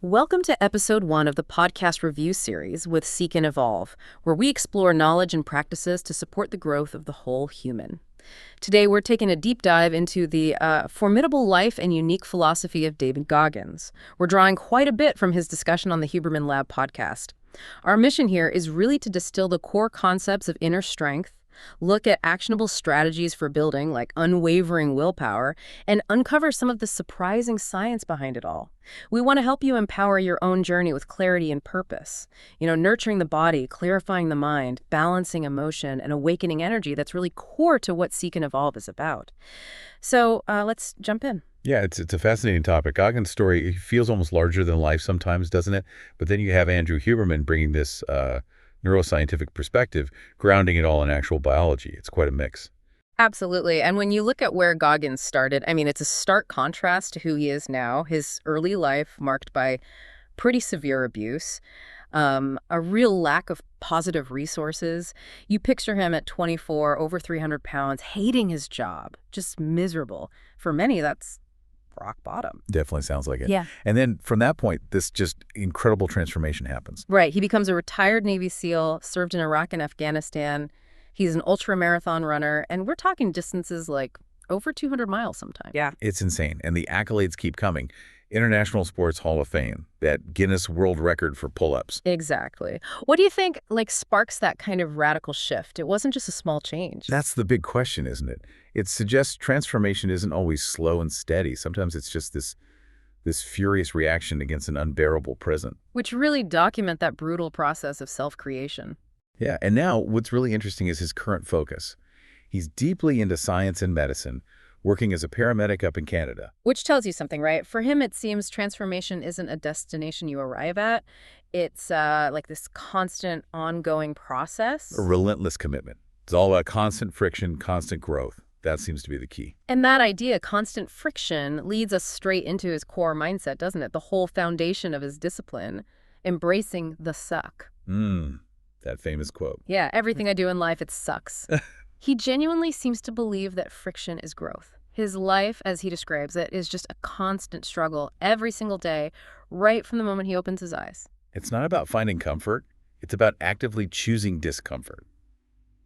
Welcome to Ep.1 of the podcast review series with Seek and Evolve, where we explore knowledge and practices to support the growth of the whole human. Today, we're taking a deep dive into the formidable life and unique philosophy of David Goggins. We're drawing quite a bit from his discussion on the Huberman Lab podcast. Our mission here is really to distill the core concepts of inner strength, look at actionable strategies for building, like unwavering willpower, and uncover some of the surprising science behind it all. We want to help you empower your own journey with clarity and purpose. Nurturing the body, clarifying the mind, balancing emotion, and awakening energy that's really core to what Seek and Evolve is about. So let's jump in. Yeah, it's a fascinating topic. Goggins' story feels almost larger than life sometimes, doesn't it? But then you have Andrew Huberman bringing this neuroscientific perspective, grounding it all in actual biology. It's quite a mix. Absolutely. And when you look at where Goggins started, it's a stark contrast to who he is now. His early life marked by pretty severe abuse, a real lack of positive resources. You picture him at 24, over 300 pounds, hating his job, just miserable. For many, that's rock bottom. Definitely sounds like it. Yeah. And then from that point, this just incredible transformation happens. Right. He becomes a retired Navy SEAL, served in Iraq and Afghanistan. He's an ultra-marathon runner, and we're talking distances like over 200 miles sometimes. Yeah. It's insane. And the accolades keep coming. International Sports Hall of Fame, that Guinness World Record for pull-ups. Exactly. What do you think sparks that kind of radical shift? It wasn't just a small change. That's the big question, isn't it? It suggests transformation isn't always slow and steady. Sometimes it's just this furious reaction against an unbearable present. Which really document that brutal process of self-creation. Yeah, and now what's really interesting is his current focus. He's deeply into science and medicine, working as a paramedic up in Canada. Which tells you something, right? For him, it seems transformation isn't a destination you arrive at. It's like this constant, ongoing process. A relentless commitment. It's all about constant friction, constant growth. That seems to be the key. And that idea, constant friction, leads us straight into his core mindset, doesn't it? The whole foundation of his discipline, embracing the suck. That famous quote. Yeah, everything I do in life, it sucks. He genuinely seems to believe that friction is growth. His life, as he describes it, is just a constant struggle every single day, right from the moment he opens his eyes. It's not about finding comfort. It's about actively choosing discomfort.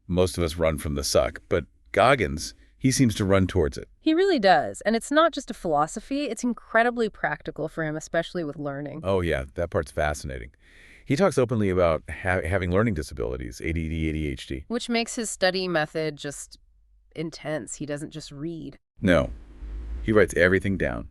Most of us run from the suck, but Goggins, he seems to run towards it. He really does. And it's not just a philosophy. It's incredibly practical for him, especially with learning. Oh, yeah, that part's fascinating. He talks openly about having learning disabilities, ADD, ADHD. Which makes his study method just intense. He doesn't just read. No. He writes everything down,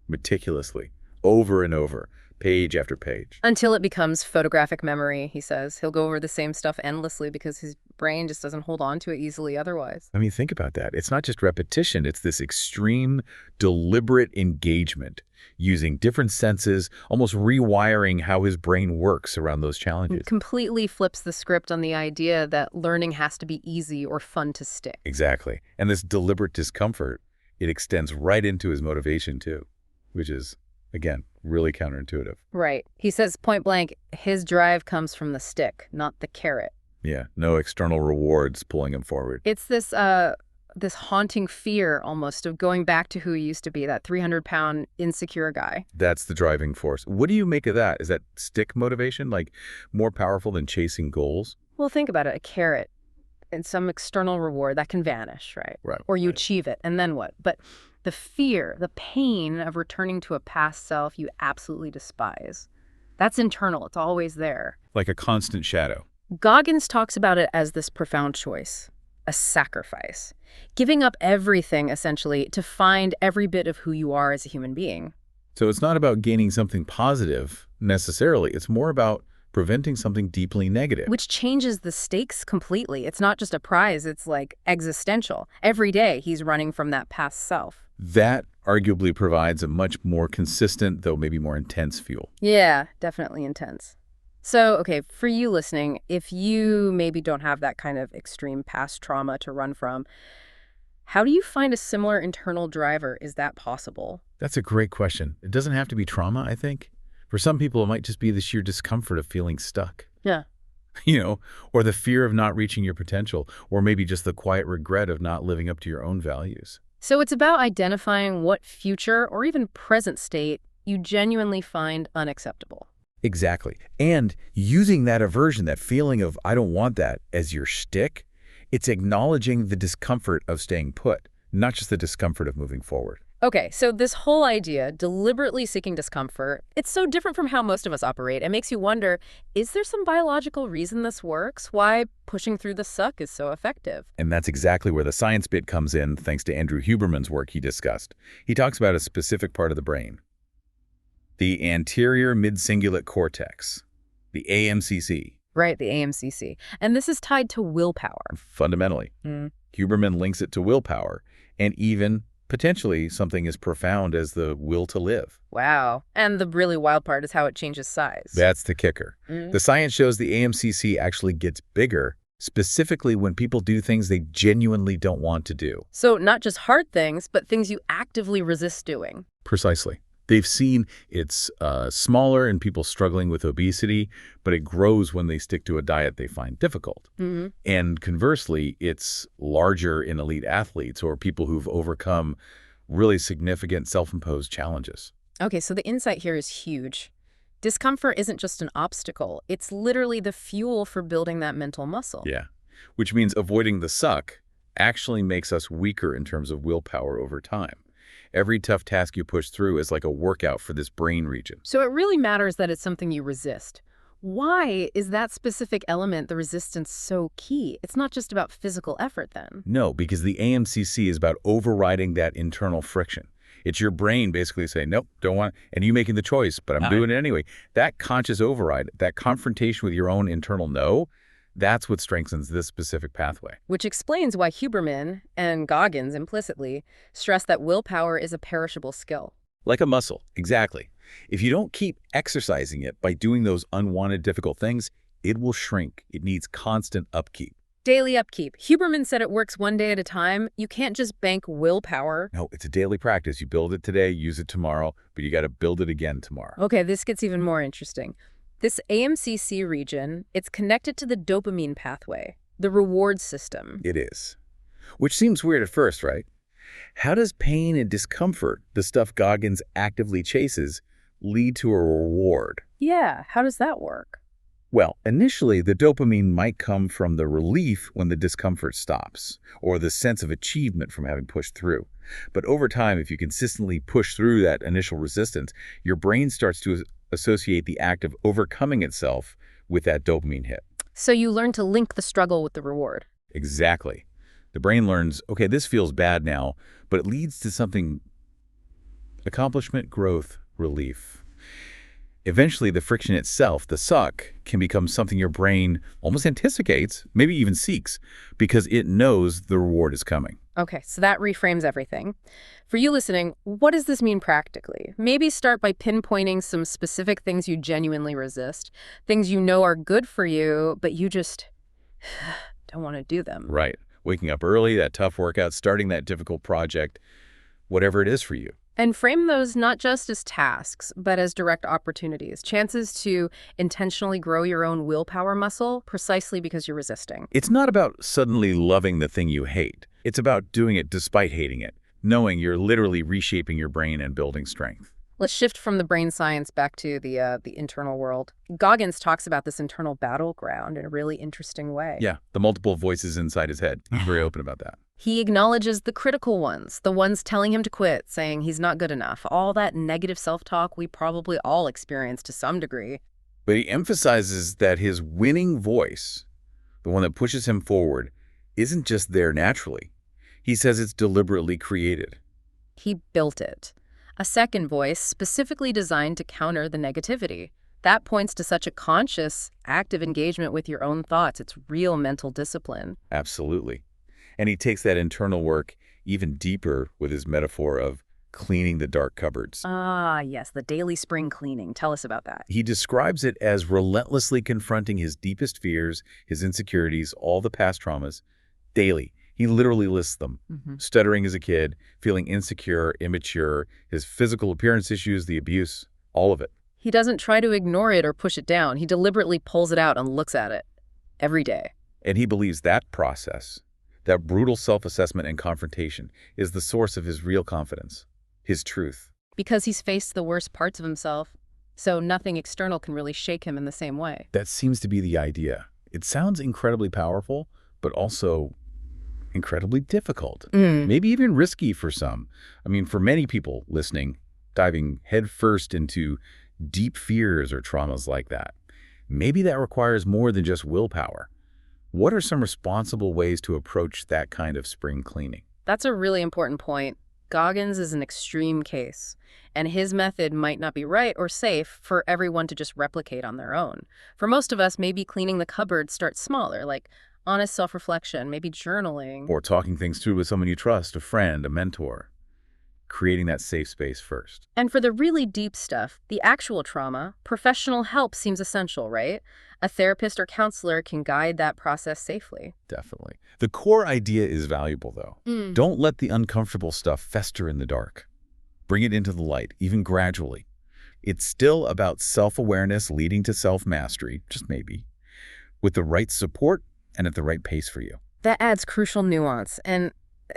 meticulously, over and over, page after page. Until it becomes photographic memory, he says. He'll go over the same stuff endlessly because his brain just doesn't hold on to it easily otherwise. Think about that. It's not just repetition. It's this extreme, deliberate engagement, using different senses, almost rewiring how his brain works around those challenges. It completely flips the script on the idea that learning has to be easy or fun to stick. Exactly. And this deliberate discomfort, it extends right into his motivation too, which is, again, really counterintuitive. Right. He says point blank, his drive comes from the stick, not the carrot. Yeah, no external rewards pulling him forward. It's this haunting fear almost of going back to who he used to be, that 300-pound insecure guy. That's the driving force. What do you make of that? Is that stick motivation, more powerful than chasing goals? Well, think about it. A carrot and some external reward, that can vanish, right? Right. Or you achieve it, and then what? But the fear, the pain of returning to a past self you absolutely despise, that's internal. It's always there. Like a constant shadow. Goggins talks about it as this profound choice, a sacrifice, giving up everything, essentially, to find every bit of who you are as a human being. So it's not about gaining something positive, necessarily. It's more about preventing something deeply negative. Which changes the stakes completely. It's not just a prize, it's existential. Every day he's running from that past self. That arguably provides a much more consistent, though maybe more intense fuel. Yeah, definitely intense. So, okay, for you listening, if you maybe don't have that kind of extreme past trauma to run from, how do you find a similar internal driver? Is that possible? That's a great question. It doesn't have to be trauma, I think. For some people, it might just be the sheer discomfort of feeling stuck. Yeah. Or the fear of not reaching your potential, or maybe just the quiet regret of not living up to your own values. So it's about identifying what future or even present state you genuinely find unacceptable. Exactly. And using that aversion, that feeling of I don't want that as your shtick, it's acknowledging the discomfort of staying put, not just the discomfort of moving forward. Okay, so this whole idea, deliberately seeking discomfort, it's so different from how most of us operate. It makes you wonder, is there some biological reason this works? Why pushing through the suck is so effective? And that's exactly where the science bit comes in, thanks to Andrew Huberman's work he discussed. He talks about a specific part of the brain, the anterior mid-cingulate cortex, the AMCC. Right, the AMCC. And this is tied to willpower. Fundamentally, Huberman links it to willpower and even potentially something as profound as the will to live. Wow. And the really wild part is how it changes size. That's the kicker. The science shows the AMCC actually gets bigger, specifically when people do things they genuinely don't want to do. So not just hard things, but things you actively resist doing. Precisely. They've seen it's smaller in people struggling with obesity, but it grows when they stick to a diet they find difficult. And conversely, it's larger in elite athletes or people who've overcome really significant self-imposed challenges. Okay, so the insight here is huge. Discomfort isn't just an obstacle. It's literally the fuel for building that mental muscle. Yeah, which means avoiding the suck actually makes us weaker in terms of willpower over time. Every tough task you push through is like a workout for this brain region. So it really matters that it's something you resist. Why is that specific element, the resistance, so key? It's not just about physical effort then. No, because the AMCC is about overriding that internal friction. It's your brain basically saying, nope, don't want, and you making the choice, but I'm doing it anyway. That conscious override, that confrontation with your own internal no, that's what strengthens this specific pathway. Which explains why Huberman, and Goggins implicitly, stress that willpower is a perishable skill. Like a muscle, exactly. If you don't keep exercising it by doing those unwanted difficult things, it will shrink. It needs constant upkeep. Daily upkeep. Huberman said it works one day at a time. You can't just bank willpower. No, it's a daily practice. You build it today, use it tomorrow, but you got to build it again tomorrow. Okay, this gets even more interesting. This AMCC region, it's connected to the dopamine pathway, the reward system. It is. Which seems weird at first, right? How does pain and discomfort, the stuff Goggins actively chases, lead to a reward? Yeah, how does that work? Well, initially, the dopamine might come from the relief when the discomfort stops, or the sense of achievement from having pushed through. But over time, if you consistently push through that initial resistance, your brain starts to associate the act of overcoming itself with that dopamine hit. So you learn to link the struggle with the reward. Exactly. The brain learns, okay, this feels bad now, but it leads to something, accomplishment, growth, relief. Eventually, the friction itself, the suck, can become something your brain almost anticipates, maybe even seeks, because it knows the reward is coming. Okay, so that reframes everything. For you listening, what does this mean practically? Maybe start by pinpointing some specific things you genuinely resist, things you know are good for you, but you just don't want to do them. Right. Waking up early, that tough workout, starting that difficult project, whatever it is for you. And frame those not just as tasks, but as direct opportunities, chances to intentionally grow your own willpower muscle precisely because you're resisting. It's not about suddenly loving the thing you hate. It's about doing it despite hating it, knowing you're literally reshaping your brain and building strength. Let's shift from the brain science back to the internal world. Goggins talks about this internal battleground in a really interesting way. Yeah, the multiple voices inside his head. He's very open about that. He acknowledges the critical ones, the ones telling him to quit, saying he's not good enough, all that negative self-talk we probably all experience to some degree. But he emphasizes that his winning voice, the one that pushes him forward, isn't just there naturally. He says it's deliberately created. He built it. A second voice specifically designed to counter the negativity. That points to such a conscious, active engagement with your own thoughts. It's real mental discipline. Absolutely. And he takes that internal work even deeper with his metaphor of cleaning the dark cupboards. Ah, yes, the daily spring cleaning. Tell us about that. He describes it as relentlessly confronting his deepest fears, his insecurities, all the past traumas, daily. He literally lists them. Stuttering as a kid, feeling insecure, immature, his physical appearance issues, the abuse, all of it. He doesn't try to ignore it or push it down. He deliberately pulls it out and looks at it every day. And he believes that process, that brutal self-assessment and confrontation, is the source of his real confidence, his truth. because he's faced the worst parts of himself, so nothing external can really shake him in the same way. That seems to be the idea. It sounds incredibly powerful, but also incredibly difficult. Maybe even risky for some. I mean, for many people listening, diving headfirst into deep fears or traumas like that, maybe that requires more than just willpower. What are some responsible ways to approach that kind of spring cleaning? That's a really important point. Goggins is an extreme case, and his method might not be right or safe for everyone to just replicate on their own. For most of us, maybe cleaning the cupboard starts smaller, like honest self-reflection, maybe journaling. Or talking things through with someone you trust, a friend, a mentor. Creating that safe space first. And for the really deep stuff, the actual trauma, professional help seems essential, right? A therapist or counselor can guide that process safely. Definitely. The core idea is valuable, though. Don't let the uncomfortable stuff fester in the dark. Bring it into the light, even gradually. It's still about self-awareness leading to self-mastery, just maybe, with the right support and at the right pace for you. That adds crucial nuance. And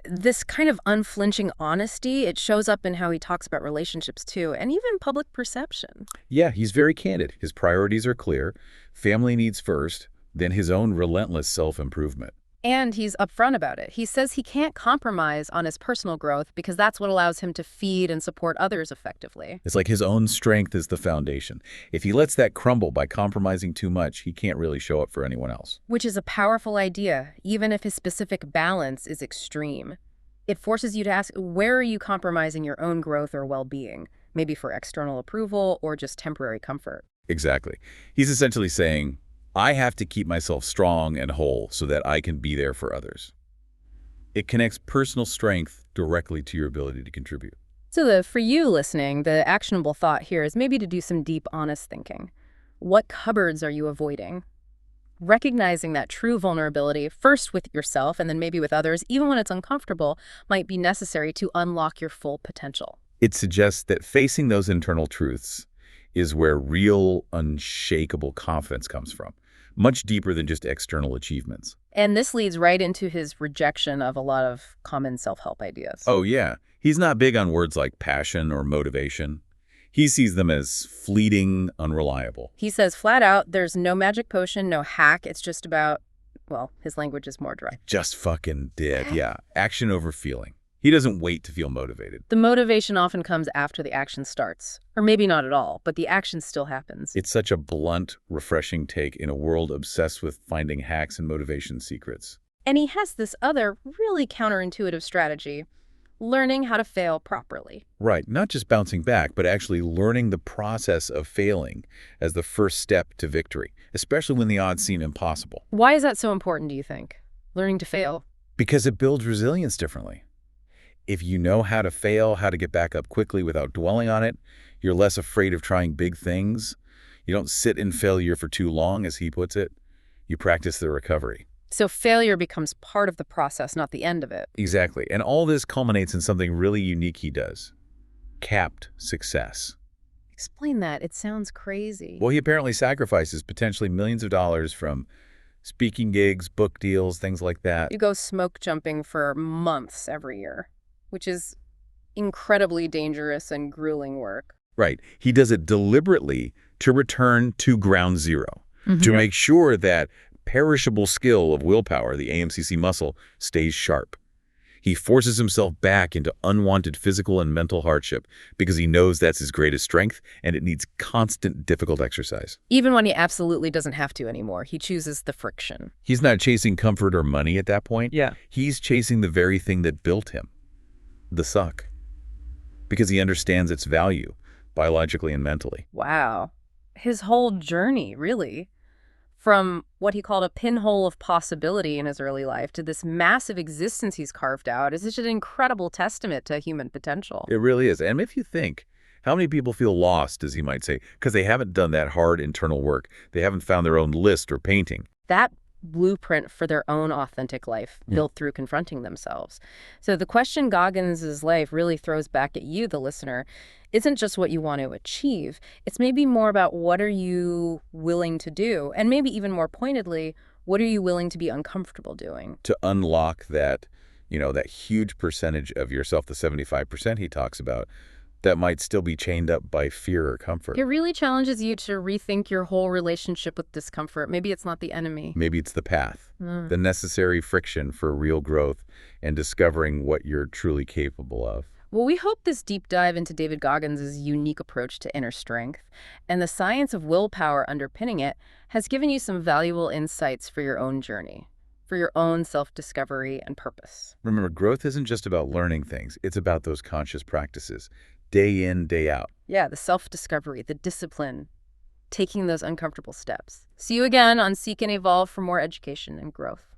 this kind of unflinching honesty, it shows up in how he talks about relationships too, and even public perception. Yeah, he's very candid. His priorities are clear. Family needs first, then his own relentless self-improvement. And he's upfront about it. He says he can't compromise on his personal growth because that's what allows him to feed and support others effectively. It's like his own strength is the foundation. If he lets that crumble by compromising too much, he can't really show up for anyone else. Which is a powerful idea, even if his specific balance is extreme. It forces you to ask, where are you compromising your own growth or well-being? Maybe for external approval or just temporary comfort. Exactly. He's essentially saying, I have to keep myself strong and whole so that I can be there for others. It connects personal strength directly to your ability to contribute. So for you listening, the actionable thought here is maybe to do some deep, honest thinking. What cupboards are you avoiding? Recognizing that true vulnerability, first with yourself and then maybe with others, even when it's uncomfortable, might be necessary to unlock your full potential. It suggests that facing those internal truths is where real, unshakable confidence comes from, much deeper than just external achievements. And this leads right into his rejection of a lot of common self-help ideas. Oh, yeah. He's not big on words like passion or motivation. He sees them as fleeting, unreliable. He says flat out, there's no magic potion, no hack. It's just about, well, his language is more direct. Just fucking did, yeah. Action over feeling. He doesn't wait to feel motivated. The motivation often comes after the action starts. Or maybe not at all, but the action still happens. It's such a blunt, refreshing take in a world obsessed with finding hacks and motivation secrets. And he has this other really counterintuitive strategy, learning how to fail properly. Right, not just bouncing back, but actually learning the process of failing as the first step to victory, especially when the odds seem impossible. Why is that so important, do you think? Learning to fail? Because it builds resilience differently. If you know how to fail, how to get back up quickly without dwelling on it, you're less afraid of trying big things. You don't sit in failure for too long, as he puts it. You practice the recovery. So failure becomes part of the process, not the end of it. Exactly. And all this culminates in something really unique he does. Capped success. Explain that. It sounds crazy. Well, he apparently sacrifices potentially millions of dollars from speaking gigs, book deals, things like that. You go smoke jumping for months every year, which is incredibly dangerous and grueling work. Right. He does it deliberately to return to ground zero, to make sure that perishable skill of willpower, the AMCC muscle, stays sharp. He forces himself back into unwanted physical and mental hardship because he knows that's his greatest strength and it needs constant, difficult exercise. Even when he absolutely doesn't have to anymore, he chooses the friction. He's not chasing comfort or money at that point. Yeah. He's chasing the very thing that built him, the suck, because he understands its value, biologically and mentally. Wow. His whole journey, really. From what he called a pinhole of possibility in his early life to this massive existence he's carved out is such an incredible testament to human potential. It really is. And if you think, how many people feel lost, as he might say, because they haven't done that hard internal work. They haven't found their own list or painting. That blueprint for their own authentic life built through confronting themselves. So the question Goggins' life really throws back at you, the listener, isn't just what you want to achieve. It's maybe more about what are you willing to do? And maybe even more pointedly, what are you willing to be uncomfortable doing? To unlock that, that huge percentage of yourself, the 75% he talks about, that might still be chained up by fear or comfort. It really challenges you to rethink your whole relationship with discomfort. Maybe it's not the enemy. Maybe it's the path, Mm. the necessary friction for real growth and discovering what you're truly capable of. Well, we hope this deep dive into David Goggins' unique approach to inner strength and the science of willpower underpinning it has given you some valuable insights for your own journey, for your own self-discovery and purpose. Remember, growth isn't just about learning things. It's about those conscious practices, day in, day out. Yeah, the self-discovery, the discipline, taking those uncomfortable steps. See you again on Seek and Evolve for more education and growth.